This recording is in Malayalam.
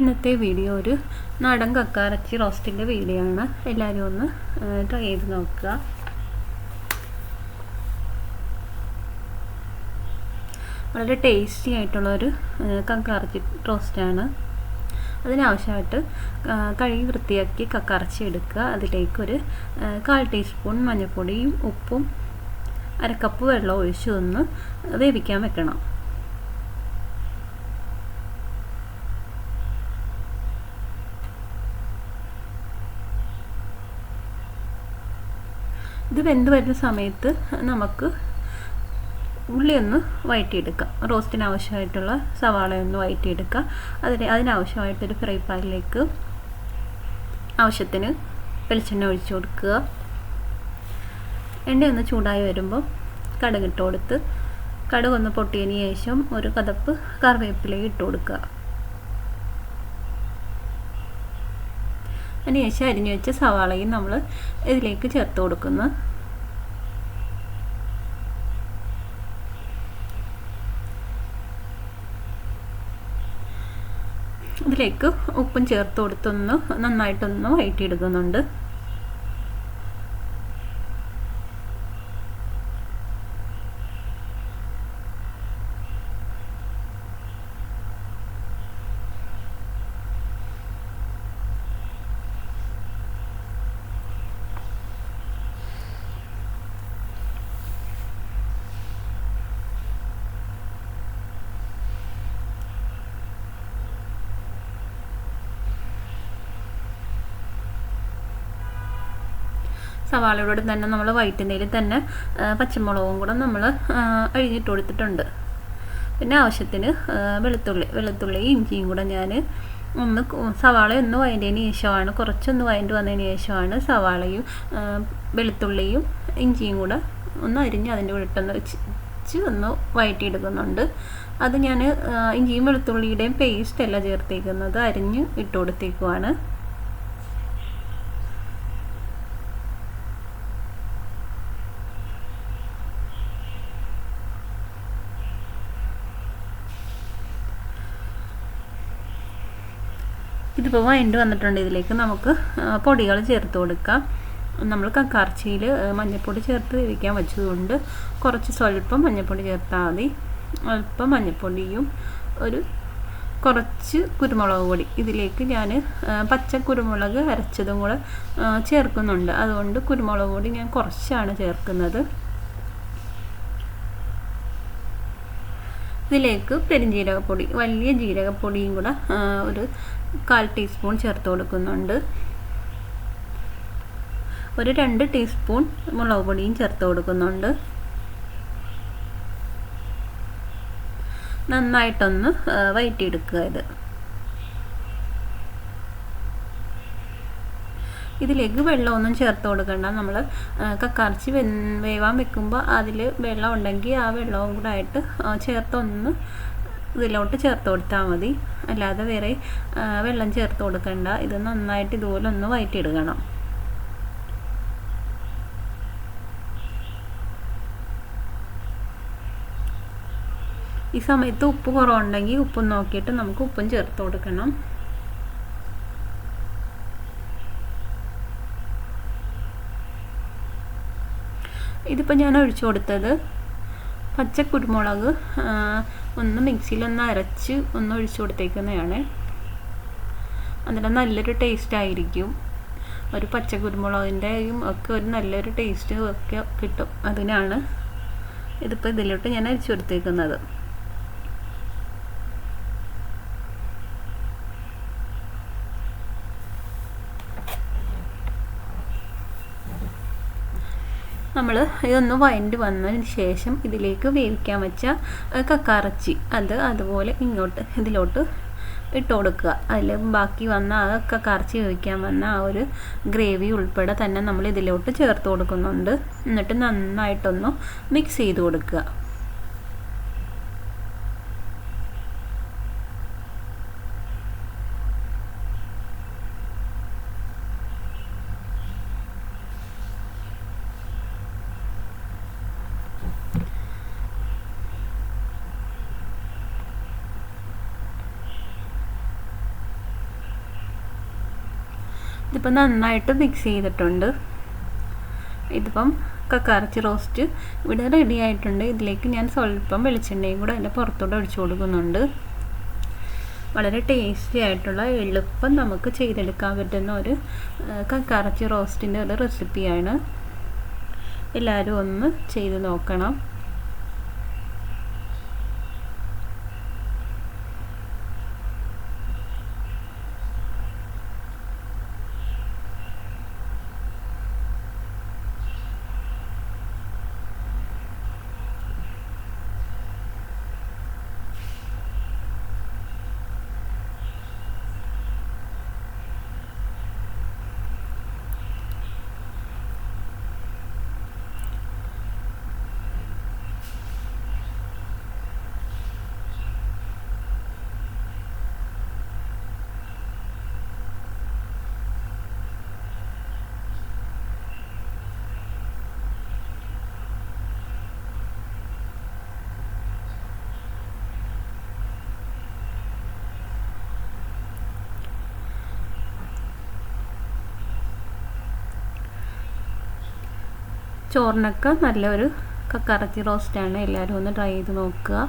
ഇന്നത്തെ വീഡിയോ ഒരു നാടൻ കക്കാറച്ചി റോസ്റ്റിൻ്റെ വീഡിയോ ആണ്. എല്ലാവരും ഒന്ന് ട്രൈ ചെയ്ത് നോക്കുക. വളരെ ടേസ്റ്റി ആയിട്ടുള്ളൊരു കക്കാറച്ചി റോസ്റ്റാണ്. അതിനാവശ്യമായിട്ട് കഴുകി വൃത്തിയാക്കി കക്കാറച്ചി എടുക്കുക. അതിലേക്കൊരു 1/4 ടീസ്പൂൺ മഞ്ഞൾപ്പൊടിയും ഉപ്പും 1/2 കപ്പ് വെള്ളം ഒഴിച്ച് ഒന്ന് വേവിക്കാൻ വെക്കണം. ഇത് വെന്ത് വരുന്ന സമയത്ത് നമുക്ക് ഉള്ളി ഒന്ന് വഴറ്റിയെടുക്കാം. റോസ്റ്റിന് ആവശ്യമായിട്ടുള്ള സവാള ഒന്ന് വഴറ്റിയെടുക്കുക. അതിനാവശ്യമായിട്ടൊരു ഫ്രൈ പാനിലേക്ക് ആവശ്യത്തിന് വെളിച്ചെണ്ണ ഒഴിച്ചു കൊടുക്കുക. എണ്ണ ഒന്ന് ചൂടായി വരുമ്പോൾ കടുകിട്ട് കൊടുത്ത് കടുകൊന്ന് പൊട്ടിയതിന് ശേഷം ഒരു കതപ്പ് കറിവേപ്പിലയും ഇട്ട് കൊടുക്കുക. അതിനുശേഷം അരിഞ്ഞു വെച്ച സവാളയും നമ്മൾ ഇതിലേക്ക് ചേർത്ത് കൊടുക്കുന്നു. ഇതിലേക്ക് ഉപ്പും ചേർത്ത് കൊടുത്തൊന്ന് നന്നായിട്ടൊന്ന് വഴറ്റിയെടുക്കുന്നുണ്ട്. സവാളയോട് തന്നെ നമ്മൾ വഴറ്റുന്നതിൽ തന്നെ പച്ചമുളകും കൂടെ നമ്മൾ അരിഞ്ഞിട്ട് കൊടുത്തിട്ടുണ്ട്. പിന്നെ ആവശ്യത്തിന് വെളുത്തുള്ളി ഇഞ്ചിയും കൂടെ ഞാൻ സവാള ഒന്ന് വഴറ്റിയതിന് ശേഷമാണ്, കുറച്ചൊന്ന് വഴറ്റി വന്നതിന് ശേഷമാണ് സവാളയും വെളുത്തുള്ളിയും ഇഞ്ചിയും കൂടെ ഒന്ന് അരിഞ്ഞ് അതിൻ്റെ ഉള്ളിട്ടൊന്ന് വെച്ച് ഒന്ന് വഴറ്റിയെടുക്കുന്നുണ്ട്. അത് ഞാൻ ഇഞ്ചിയും വെളുത്തുള്ളിയുടെയും പേസ്റ്റ് അല്ല ചേർത്തേക്കുന്നത്, അരിഞ്ഞ് ഇട്ട് കൊടുത്തേക്കുവാണ്. ഇതിപ്പോൾ വഴണ്ട് വന്നിട്ടുണ്ട്. ഇതിലേക്ക് നമുക്ക് പൊടികൾ ചേർത്ത് കൊടുക്കാം. നമ്മൾ കക്കാറച്ചിയിൽ മഞ്ഞൾപ്പൊടി ചേർത്ത് വേവിക്കാൻ വെച്ചതുകൊണ്ട് സ്വല്പം മഞ്ഞൾപ്പൊടി ചേർത്താൽ മതി. അല്പം മഞ്ഞൾപ്പൊടിയും കുറച്ച് കുരുമുളക് പൊടി. ഇതിലേക്ക് ഞാൻ പച്ച കുരുമുളക് അരച്ചതും കൂടെ ചേർക്കുന്നുണ്ട്. അതുകൊണ്ട് കുരുമുളക് പൊടി ഞാൻ കുറച്ചാണ് ചേർക്കുന്നത്. ഇതിലേക്ക് പെരുംജീരകപ്പൊടി, വലിയ ജീരകപ്പൊടിയും കൂടെ 1/4 ടീസ്പൂൺ ചേർത്ത് കൊടുക്കുന്നുണ്ട്. 2 ടീസ്പൂൺ മുളക് പൊടിയും ചേർത്ത് കൊടുക്കുന്നുണ്ട്. നന്നായിട്ടൊന്ന് വഴറ്റിയെടുക്കുക. ഇതിലേക്ക് വെള്ളമൊന്നും ചേർത്ത് കൊടുക്കണ്ട. നമ്മൾ കക്കാറച്ചി വേവാൻ വെക്കുമ്പോൾ അതിൽ വെള്ളം ഉണ്ടെങ്കിൽ ആ വെള്ളവും കൂടെ ആയിട്ട് ചേർത്തൊന്ന് ഇതിലോട്ട് ചേർത്ത് കൊടുത്താൽ മതി. അല്ലാതെ വേറെ വെള്ളം ചേർത്ത് കൊടുക്കണ്ട. ഇത് നന്നായിട്ട് ഇതുപോലെ ഒന്ന് വഴറ്റിയെടുക്കണം. ഈ സമയത്ത് ഉപ്പ് കുറവുണ്ടെങ്കിൽ ഉപ്പും നോക്കിയിട്ട് നമുക്ക് ഉപ്പും ചേർത്ത് കൊടുക്കണം. ഇതിപ്പോൾ ഞാൻ ഒഴിച്ചു കൊടുത്തത് പച്ച കുരുമുളക് ഒന്ന് മിക്സിയിലൊന്ന് അരച്ച് ഒന്ന് ഒഴിച്ചു കൊടുത്തേക്കുന്നതാണ്. അതിന് നല്ലൊരു ടേസ്റ്റ് ആയിരിക്കും. ഒരു പച്ച കുരുമുളകിൻ്റെയും ഒക്കെ ഒരു നല്ലൊരു ടേസ്റ്റ് ഒക്കെ കിട്ടും. അതിനാണ് ഇതിപ്പോൾ ഇതിലോട്ട് ഞാൻ അരിച്ചു കൊടുത്തേക്കുന്നത്. നമ്മൾ ഇതൊന്ന് വഴണ്ടി വന്നതിന് ശേഷം ഇതിലേക്ക് വേവിക്കാൻ വെച്ച കക്കാറച്ചി അതുപോലെ ഇതിലോട്ട് ഇട്ട് കൊടുക്കുക. അതിൽ ബാക്കി വന്ന കക്കാറച്ചി വേവിക്കാൻ വന്ന ആ ഗ്രേവി ഉൾപ്പെടെ തന്നെ നമ്മൾ ഇതിലോട്ട് ചേർത്ത് കൊടുക്കുന്നുണ്ട്. എന്നിട്ട് നന്നായിട്ടൊന്ന് മിക്സ് ചെയ്ത് കൊടുക്കുക. ഇതിപ്പോൾ നന്നായിട്ട് മിക്സ് ചെയ്തിട്ടുണ്ട്. ഇതിപ്പം കക്കയിറച്ചി റോസ്റ്റ് ഇവിടെ റെഡി ആയിട്ടുണ്ട്. ഇതിലേക്ക് ഞാൻ സ്വല്പം വെളിച്ചെണ്ണയും കൂടെ അതിൻ്റെ പുറത്തോട്ട് ഒഴിച്ചു കൊടുക്കുന്നുണ്ട്. വളരെ ടേസ്റ്റി ആയിട്ടുള്ള എളുപ്പം നമുക്ക് ചെയ്തെടുക്കാൻ പറ്റുന്ന ഒരു കക്കയിറച്ചി റോസ്റ്റിൻ്റെ ഒരു റെസിപ്പിയാണ്. എല്ലാവരും ഒന്ന് ചെയ്ത് നോക്കണം. ചോറിനൊക്കെ നല്ലൊരു കക്കയിറച്ചി റോസ്റ്റാണ്. എല്ലാവരും ഒന്ന് ട്രൈ ചെയ്ത് നോക്കുക.